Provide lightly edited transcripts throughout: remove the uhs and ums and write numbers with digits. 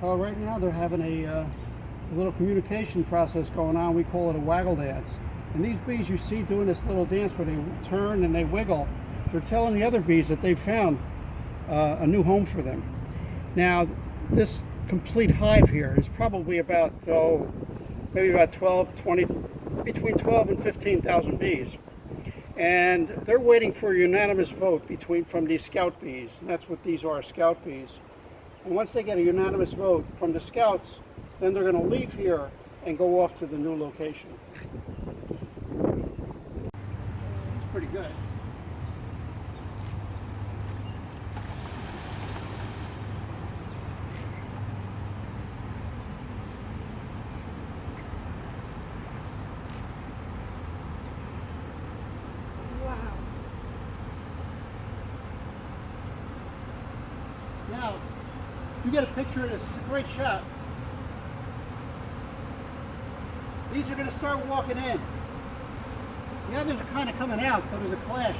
Well, right now they're having a little communication process going on. We call it a waggle dance. And these bees you see doing this little dance where they turn and they wiggle, they're telling the other bees that they've found a new home for them. Now, this complete hive here is probably about, maybe about 20, between 12 and 15,000 bees. And they're waiting for a unanimous vote from these scout bees. And that's what these are, scout bees. And once they get a unanimous vote from the scouts, then they're going to leave here and go off to the new location. It's pretty good. Wow. Now, you get a picture of this. It's a great shot. These are going to start walking in. The others are kind of coming out, so there's a clash.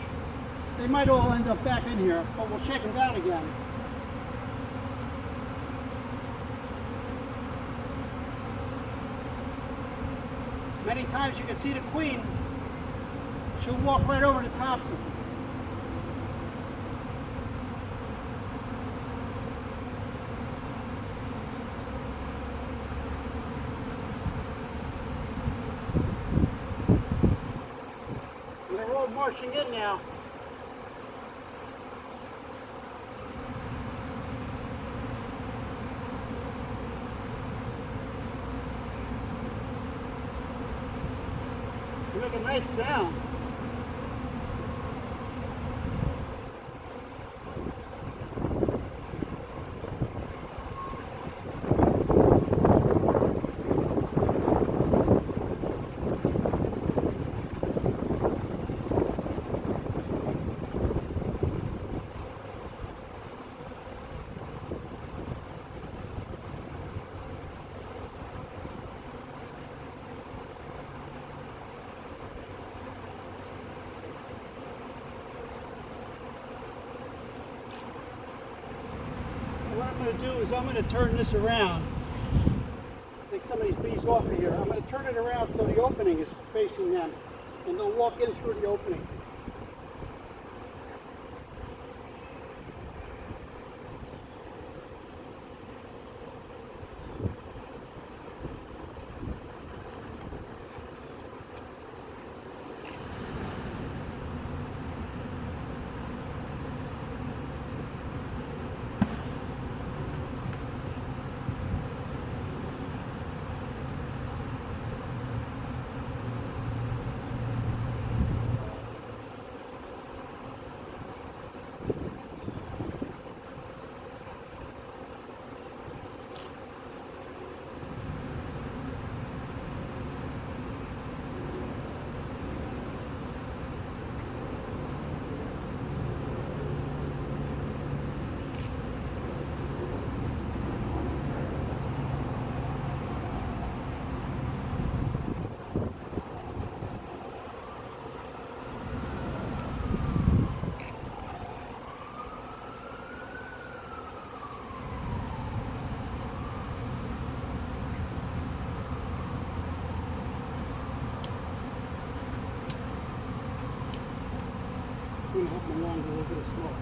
They might all end up back in here, but we'll shake them down again. Many times you can see the queen. She'll walk right over the tops of them. They're all marching in now. They make a nice sound. What I'm going to do is I'm going to turn this around. Take some of these bees off of here. I'm going to turn it around so the opening is facing them, and they'll walk in through the opening. I'm going to help them along with a little bit of smoke.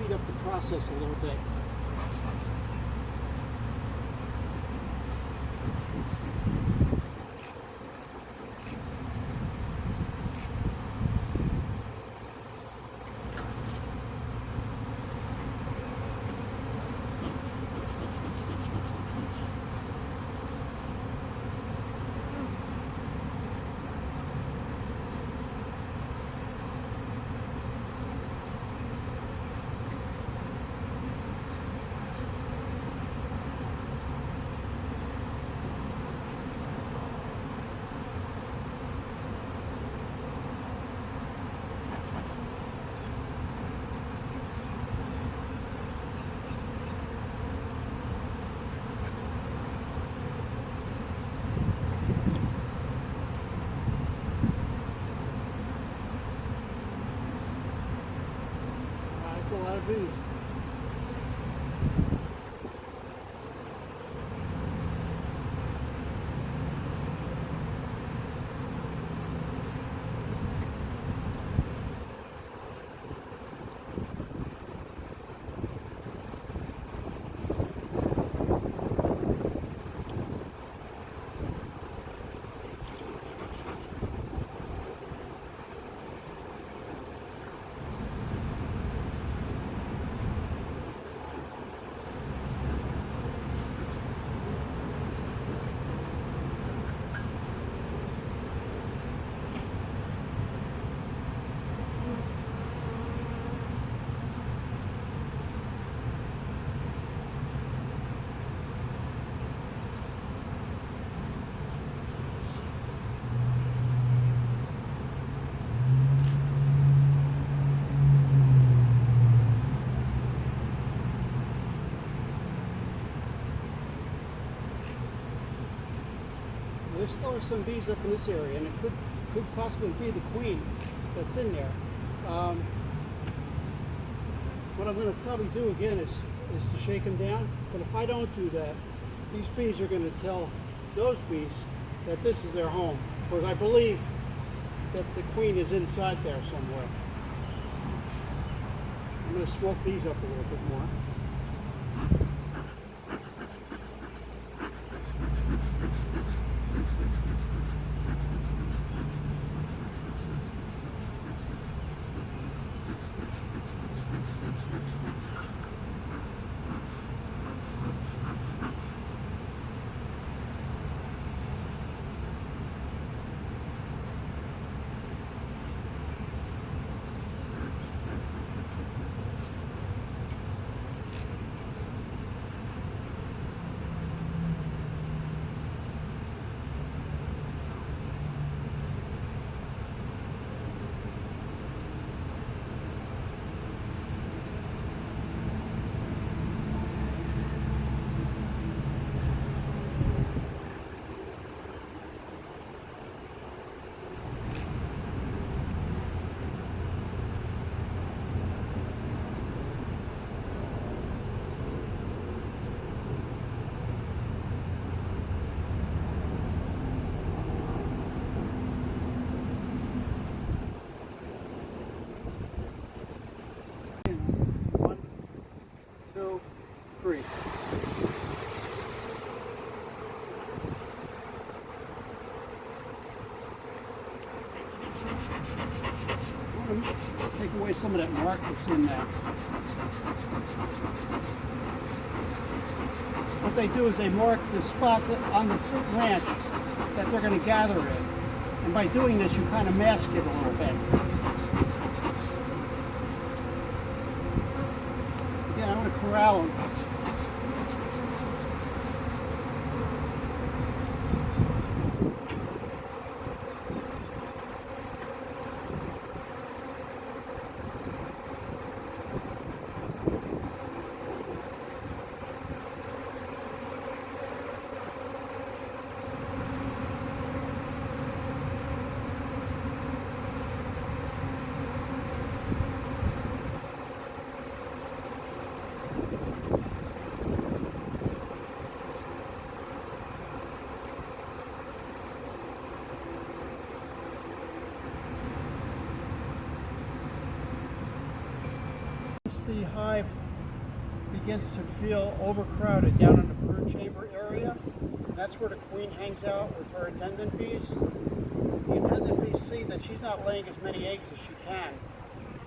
speed up the process a little bit. That's a lot of bees. There still are some bees up in this area, and it could possibly be the queen that's in there. What I'm going to probably do again is to shake them down, but if I don't do that, these bees are going to tell those bees that this is their home, because I believe that the queen is inside there somewhere. I'm going to smoke these up a little bit more. Free. Take away some of that mark that's in there. What they do is they mark the spot on the branch that they're going to gather in. And by doing this, you kind of mask it a little bit. Again, I'm going to corral them. Once the hive begins to feel overcrowded down in the brood chamber area, that's where the queen hangs out with her attendant bees. The attendant bees see that she's not laying as many eggs as she can,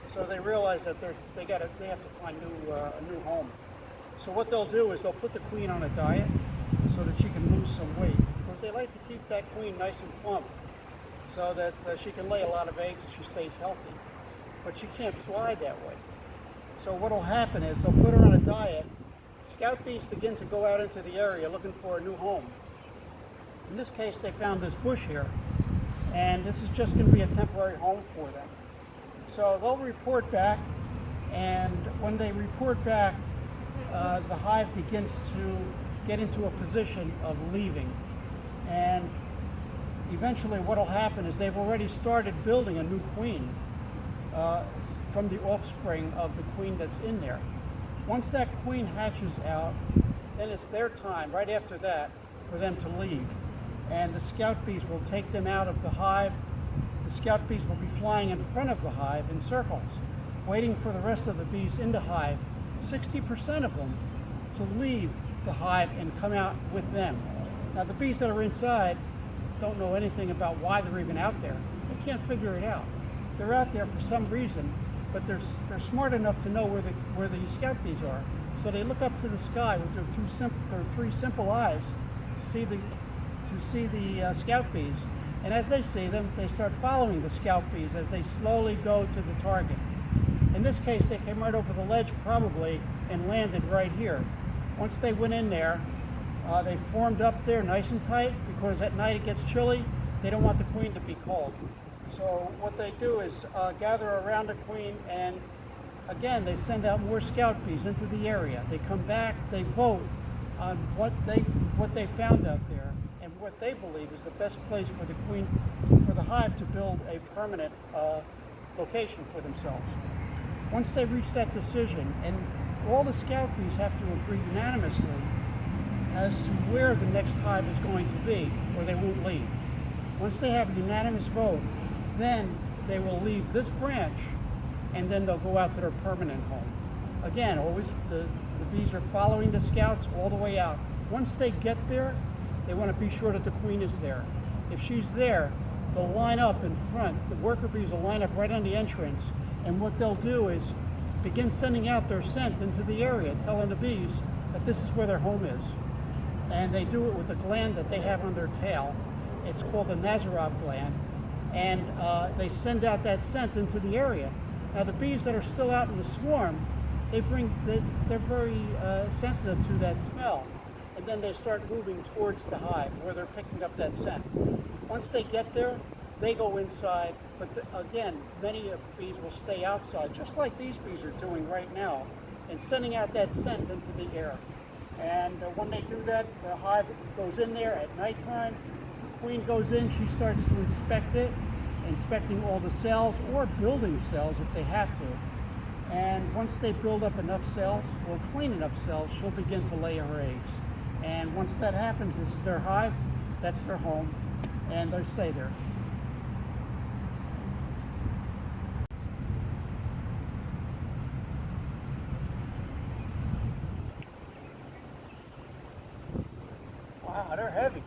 so they realize that they have to find a new home. So what they'll do is they'll put the queen on a diet so that she can lose some weight, because they like to keep that queen nice and plump so that she can lay a lot of eggs and she stays healthy. But she can't fly that way. So what will happen is they'll put her on a diet. Scout bees begin to go out into the area looking for a new home. In this case, they found this bush here, and this is just going to be a temporary home for them. So they'll report back, and when they report back, the hive begins to get into a position of leaving. And eventually what will happen is they've already started building a new queen from the offspring of the queen that's in there. Once that queen hatches out, then it's their time, right after that, for them to leave. And the scout bees will take them out of the hive. The scout bees will be flying in front of the hive in circles, waiting for the rest of the bees in the hive, 60% of them, to leave the hive and come out with them. Now the bees that are inside don't know anything about why they're even out there. They can't figure it out. They're out there for some reason, but they're smart enough to know where the scout bees are. So they look up to the sky with their three simple eyes to see the scout bees. And as they see them, they start following the scout bees as they slowly go to the target. In this case, they came right over the ledge probably and landed right here. Once they went in there, they formed up there nice and tight, because at night it gets chilly. They don't want the queen to be cold. So what they do is gather around the queen, and again they send out more scout bees into the area. They come back, they vote on what they found out there and what they believe is the best place for the queen, for the hive to build a permanent location for themselves. Once they reach that decision, and all the scout bees have to agree unanimously as to where the next hive is going to be, or they won't leave. Once they have a unanimous vote, then they will leave this branch, and then they'll go out to their permanent home. Again, always the bees are following the scouts all the way out. Once they get there, they want to be sure that the queen is there. If she's there, they'll line up in front. The worker bees will line up right on the entrance, and what they'll do is begin sending out their scent into the area, telling the bees that this is where their home is. And they do it with a gland that they have on their tail. It's called the Nazarov gland, and they send out that scent into the area. Now the bees that are still out in the swarm, they're very sensitive to that smell, and then they start moving towards the hive where they're picking up that scent. Once they get there, they go inside, but again, many of the bees will stay outside, just like these bees are doing right now, and sending out that scent into the air. And when they do that, the hive goes in there at nighttime. The queen goes in, she starts to inspect it, inspecting all the cells, or building cells if they have to. And once they build up enough cells, or clean enough cells, she'll begin to lay her eggs. And once that happens, this is their hive, that's their home, and they stay there. Wow, they're heavy.